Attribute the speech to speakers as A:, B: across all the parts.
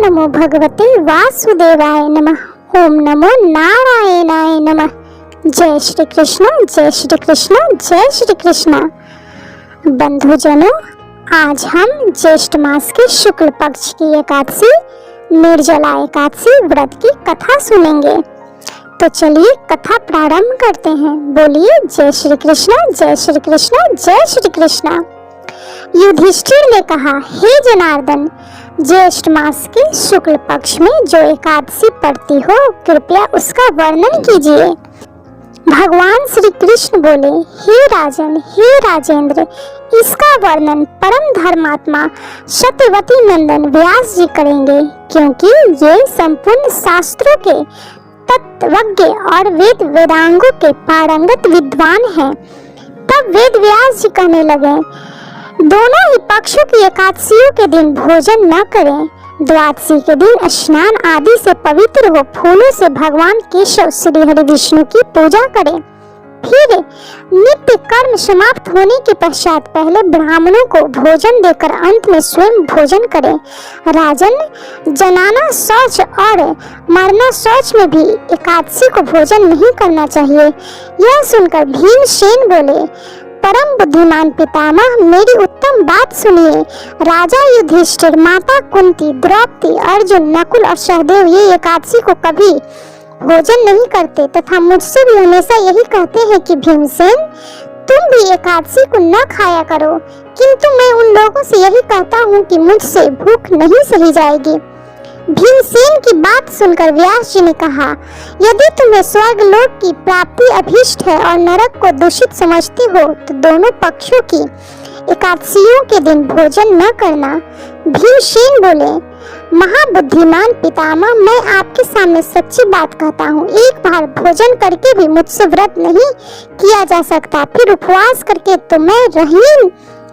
A: नमो भगवते वासुदेवाय नमः। ओम नमो नारायणाय नमः। जय श्री कृष्ण, जय श्री कृष्ण, जय श्री कृष्ण। बंधुजनों, आज हम ज्येष्ठ मास के शुक्ल पक्ष की एकादशी निर्जला एकादशी व्रत की कथा सुनेंगे। तो चलिए कथा प्रारंभ करते हैं। बोलिए जय श्री कृष्ण, जय श्री कृष्ण, जय श्री कृष्ण। युधिष्ठिर ने कहा, हे जनार्दन, ज्येष्ठ मास के शुक्ल पक्ष में जो एकादशी पड़ती हो, कृपया उसका वर्णन कीजिए। भगवान श्री कृष्ण बोले, हे राजन, हे राजेंद्र, इसका वर्णन परम धर्मात्मा सत्यवती नंदन व्यास जी करेंगे, क्योंकि ये संपूर्ण शास्त्रों के तत्वज्ञ और वेद वेदांगों के पारंगत विद्वान हैं। तब वेद व्यास जी कहने लगे, दोनों ही पक्षों की एकादशियों के दिन भोजन न करें। द्वादशी के दिन स्नान आदि से पवित्र हो फूलों से भगवान केशव श्री हरि विष्णु की पूजा करें। फिर नित्य कर्म समाप्त होने के पश्चात पहले ब्राह्मणों को भोजन देकर अंत में स्वयं भोजन करें। राजन, जनाना शौच और मरना शौच में भी एकादशी को भोजन नहीं करना चाहिए। यह सुनकर भीमसेन बोले, परम बुद्धिमान पितामह, मेरी उत्तम बात सुनिए। राजा युधिष्ठिर, माता कुंती, द्रौपदी, अर्जुन, नकुल और सहदेव ये एकादशी को कभी भोजन नहीं करते तथा मुझसे भी हमेशा यही कहते हैं कि भीमसेन, तुम भी एकादशी को न खाया करो, किंतु मैं उन लोगों से यही कहता हूँ कि मुझसे भूख नहीं सही जाएगी। भीमसेन की बात सुनकर व्यास जी ने कहा, यदि तुम्हें स्वर्ग लोक की प्राप्ति अभीष्ट है और नरक को दूषित समझते हो, तो दोनों पक्षों की एकादशियों के दिन भोजन न करना। भीमसेन बोले, महाबुद्धिमान पितामह, मैं आपके सामने सच्ची बात कहता हूँ, एक बार भोजन करके भी मुझसे व्रत नहीं किया जा सकता, फिर उपवास करके तो मैं रह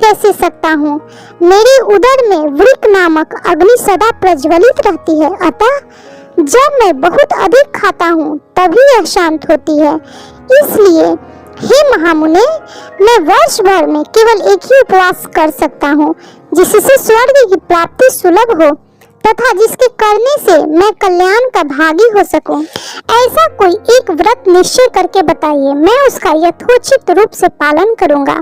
A: कैसे सकता हूँ। मेरे उदर में वृक नामक अग्नि सदा प्रज्वलित रहती है, अतः जब मैं बहुत अधिक खाता हूँ तभी यह शांत होती है। इसलिए हे महामुने, मैं वर्ष भर में केवल एक ही उपवास कर सकता हूँ, जिससे स्वर्ग की प्राप्ति सुलभ हो तथा जिसके करने से मैं कल्याण का भागी हो सकूं। ऐसा कोई एक व्रत निश्चय करके बताइए, मैं उसका यथोचित रूप से पालन करूंगा।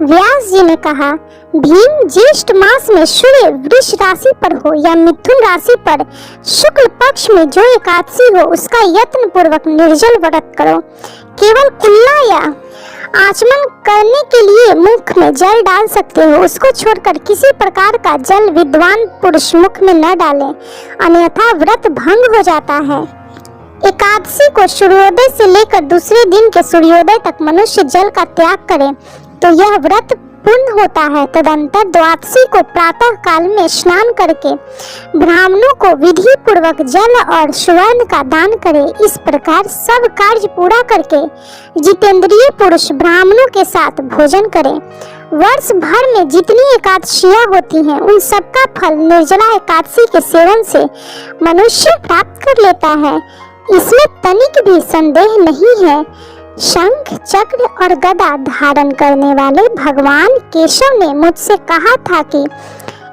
A: व्यास जी ने कहा, भीम, ज्येष्ठ मास में सूर्य वृष राशि पर हो या मिथुन राशि पर शुक्ल पक्ष में जो एकादशी हो, उसका यत्न पूर्वक निर्जल व्रत करो। केवल कुल्ला या आचमन करने के लिए मुख में जल डाल सकते हो, उसको छोड़कर किसी प्रकार का जल विद्वान पुरुष मुख में न डालें, अन्यथा व्रत भंग हो जाता है। एकादशी को सूर्योदय से लेकर दूसरे दिन के सूर्योदय तक मनुष्य जल का त्याग करे तो यह व्रत पूर्ण होता है। तदंतर द्वादशी को प्रातः काल में स्नान करके ब्राह्मणों को विधि पूर्वक जल और सुवर्ण का दान करे। इस प्रकार सब कार्य पूरा करके जितेंद्रिय पुरुष ब्राह्मणों के साथ भोजन करे। वर्ष भर में जितनी एकादशियां होती हैं, उन सबका फल निर्जला एकादशी के सेवन से मनुष्य प्राप्त कर लेता है, इसमें तनिक भी संदेह नहीं है। शंख, चक्र और गदा धारण करने वाले भगवान केशव ने मुझसे कहा था कि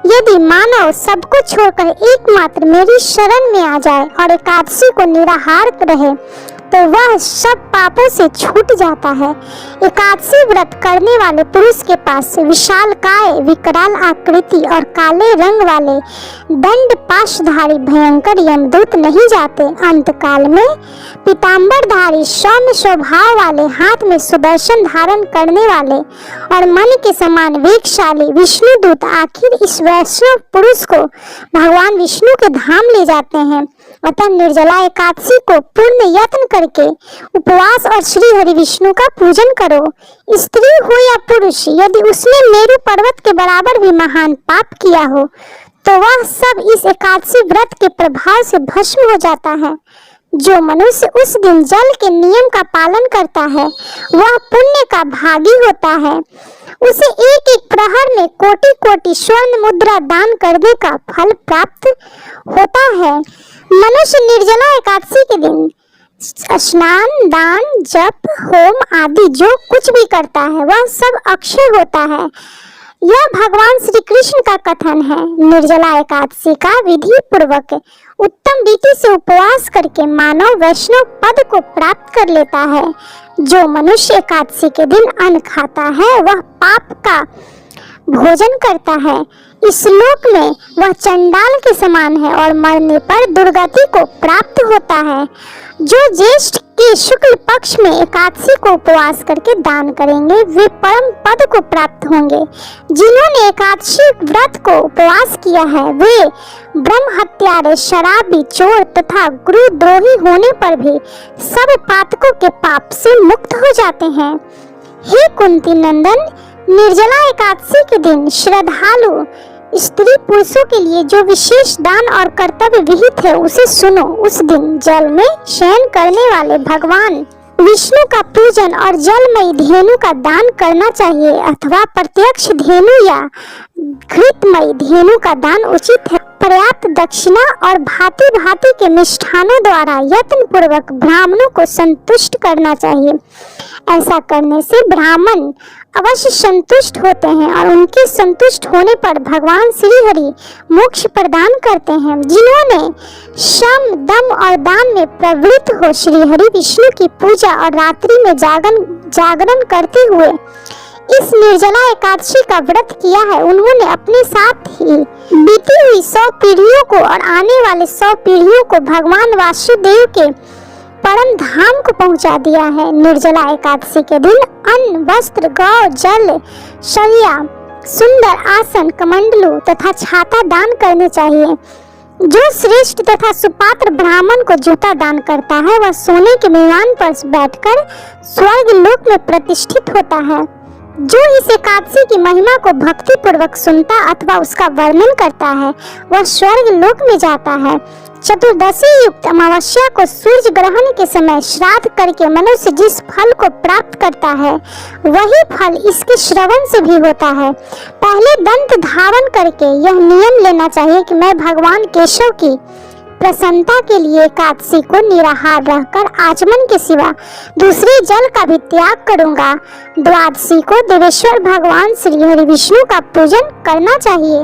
A: यदि मानव सबको छोड़कर एकमात्र मेरी शरण में आ जाए और एकादशी को निराहार रहे तो वह सब पापों से छूट जाता है। एकादशी व्रत करने वाले पुरुष के पास विशाल काय, विकराल आकृति और काले रंग वाले दंड पाशधारी भयंकर यमदूत नहीं जाते। अंतकाल में पीतांबरधारी सौम्य स्वभाव वाले, हाथ में सुदर्शन धारण करने वाले और मन के समान वेगशाली विष्णुदूत आखिर इस वैष्णव पुरुष को भगवान विष्णु के धाम ले जाते हैं। अतः निर्जला एकादशी को पूर्ण यत्न करके उपवास और श्री हरि विष्णु का पूजन करो। स्त्री हो या पुरुष, यदि उसने मेरु पर्वत के बराबर भी महान पाप किया हो तो वह सब इस एकादशी व्रत के प्रभाव से भस्म हो जाता है। जो मनुष्य उस दिन जल के नियम का पालन करता है वह पुण्य का भागी होता है। उसे एक एक प्रहर में कोटि कोटि स्वर्ण मुद्रा दान करने का फल प्राप्त होता है। मनुष्य निर्जला एकादशी के दिन स्नान, दान, जप, होम आदि जो कुछ भी करता है वह सब अक्षय होता है। यह भगवान श्री कृष्ण का कथन है। निर्जला एकादशी का विधि पूर्वक उत्तम रीति से उपवास करके मानव वैष्णव पद को प्राप्त कर लेता है। जो मनुष्य एकादशी के दिन अन्न खाता है वह पाप का भोजन करता है। इस लोक में वह चंडाल के समान है और मरने पर दुर्गति को प्राप्त होता है। जो ज्येष्ठ के शुक्ल पक्ष में एकादशी को उपवास करके दान करेंगे वे परम पद को प्राप्त होंगे। जिन्होंने एकादशी व्रत को उपवास किया है वे ब्रह्म हत्यारे, शराबी, चोर तथा गुरुद्रोही होने पर भी सब पातकों के पाप से मुक्त हो जाते हैं। हे कुंती नंदन, निर्जला एकादशी के दिन श्रद्धालु स्त्री पुरुषों के लिए जो विशेष दान और कर्तव्य विहित है उसे सुनो। उस दिन जल में शयन करने वाले भगवान विष्णु का पूजन और जलमयी धेनु का दान करना चाहिए अथवा प्रत्यक्ष धेनु या घृतमयी धेनु का दान उचित है। पर्याप्त दक्षिणा और भांति भांति के मिष्ठानों द्वारा यत्न पूर्वक ब्राह्मणों को संतुष्ट करना चाहिए। ऐसा करने से ब्राह्मण अवश्य संतुष्ट होते हैं और उनके संतुष्ट होने पर भगवान श्री हरि मोक्ष प्रदान करते हैं। जिन्होंने शम, दम और दान में प्रवृत्त हो श्री हरि विष्णु की पूजा और रात्रि में जागरण करते हुए इस निर्जला एकादशी का व्रत किया है, उन्होंने अपने साथ ही बीती हुई 100 पीढ़ियों को और आने वाले 100 पीढ़ियों को भगवान वासुदेव के परम धाम को पहुंचा दिया है। निर्जला एकादशी के दिन अन्न, वस्त्र, गौ, जल, शैया, सुंदर आसन, कमंडलू तथा छाता दान करने चाहिए। जो श्रेष्ठ तथा सुपात्र ब्राह्मण को जूता दान करता है वह सोने के विमान पर बैठकर स्वर्ग लोक में प्रतिष्ठित होता है। जो इस एकादशी की महिमा को भक्ति पूर्वक सुनता अथवा उसका वर्णन करता है वह स्वर्ग लोक में जाता है। चतुर्दशी युक्त अमावस्या को सूर्य ग्रहण के समय श्राद्ध करके मनुष्य जिस फल को प्राप्त करता है वही फल इसके श्रवण से भी होता है। पहले दंत धारण करके यह नियम लेना चाहिए कि मैं भगवान केशव की प्रसन्नता के लिए एकादशी को निराहार रहकर आचमन के सिवा दूसरे जल का भी त्याग करूंगा। द्वादशी को देवेश्वर भगवान श्री हरि विष्णु का पूजन करना चाहिए।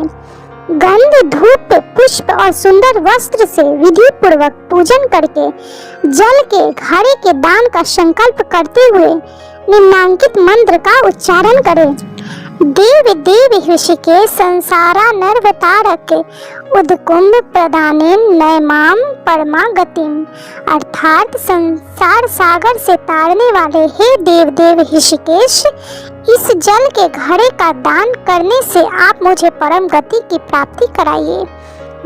A: गंध, धूप, पुष्प और सुंदर वस्त्र से विधि पूर्वक पूजन करके जल के घड़े के दान का संकल्प करते हुए निम्नांकित मंत्र का उच्चारण करें। देव देव ऋषिके संसारा नर्वतारक उदकुंभ प्रदानेन नयमाम परमा गतिम, अर्थात संसार सागर से तारने वाले हे देव देव ऋषिकेश, इस जल के घड़े का दान करने से आप मुझे परम गति की प्राप्ति कराइए।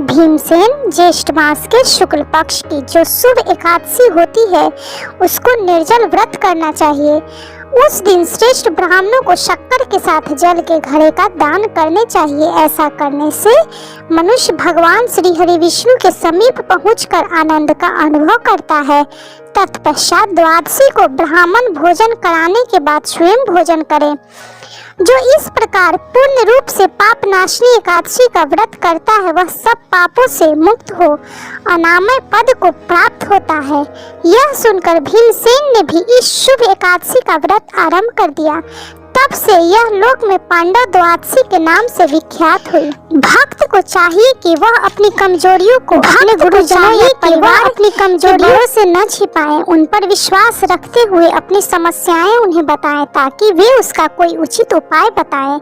A: भीमसेन, ज्येष्ठ मास के शुक्ल पक्ष की जो शुभ एकादशी होती है उसको निर्जल व्रत करना चाहिए। उस दिन श्रेष्ठ ब्राह्मणों को शक्कर के साथ जल के घड़े का दान करने चाहिए। ऐसा करने से मनुष्य भगवान श्री हरि विष्णु के समीप पहुंचकर आनंद का अनुभव करता है। तत्पश्चात द्वादशी को ब्राह्मण भोजन कराने के बाद स्वयं भोजन करें। जो इस प्रकार पूर्ण रूप से पाप नाशनी एकादशी का व्रत करता है वह सब पापों से मुक्त हो अनामय पद को प्राप्त होता है। यह सुनकर भीमसेन ने भी इस शुभ एकादशी का व्रत आरंभ कर दिया। तब से यह लोक में पांडव द्वादशी के नाम से विख्यात हुई। भक्त को चाहिए कि वह अपनी कमजोरियों को अपने गुरुजनों या परिवार अपनी कमजोरियों से न छिपाएं, उन पर विश्वास रखते हुए अपनी समस्याएं उन्हें बताएं ताकि वे उसका कोई उचित उपाय बताएं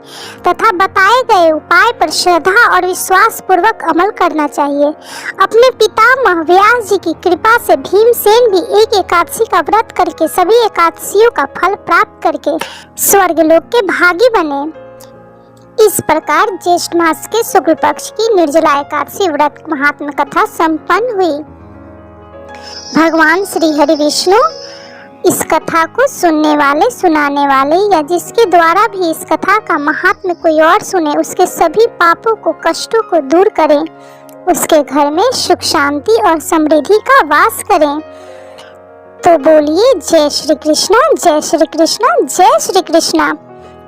A: तथा बताए गए उपाय पर श्रद्धा और विश्वास पूर्वक अमल करना चाहिए। अपने पितामह व्यास जी की कृपा से भीमसेन भी एक एकादशी का व्रत करके सभी एकादशियों का फल प्राप्त करके स्वर्ग लोक के भागी बने। इस प्रकार ज्येष्ठ मास के शुक्ल पक्ष की निर्जला एकादशी व्रत महात्म कथा संपन्न हुई। भगवान श्री हरि विष्णु इस कथा को सुनने वाले, सुनाने वाले या जिसके द्वारा भी इस कथा का महात्म्य कोई और सुने उसके सभी पापों को, कष्टों को दूर करें, उसके घर में सुख शांति और समृद्धि का वास करें। तो बोलिए जय श्री कृष्णा, जय श्री कृष्णा, जय श्री कृष्णा।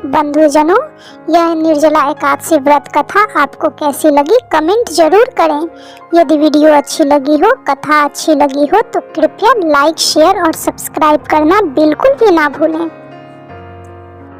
A: बंधुजनों, यह निर्जला एकादशी व्रत कथा आपको कैसी लगी कमेंट जरूर करें। यदि वीडियो अच्छी लगी हो, कथा अच्छी लगी हो तो कृपया लाइक, शेयर और सब्सक्राइब करना बिल्कुल भी ना भूलें।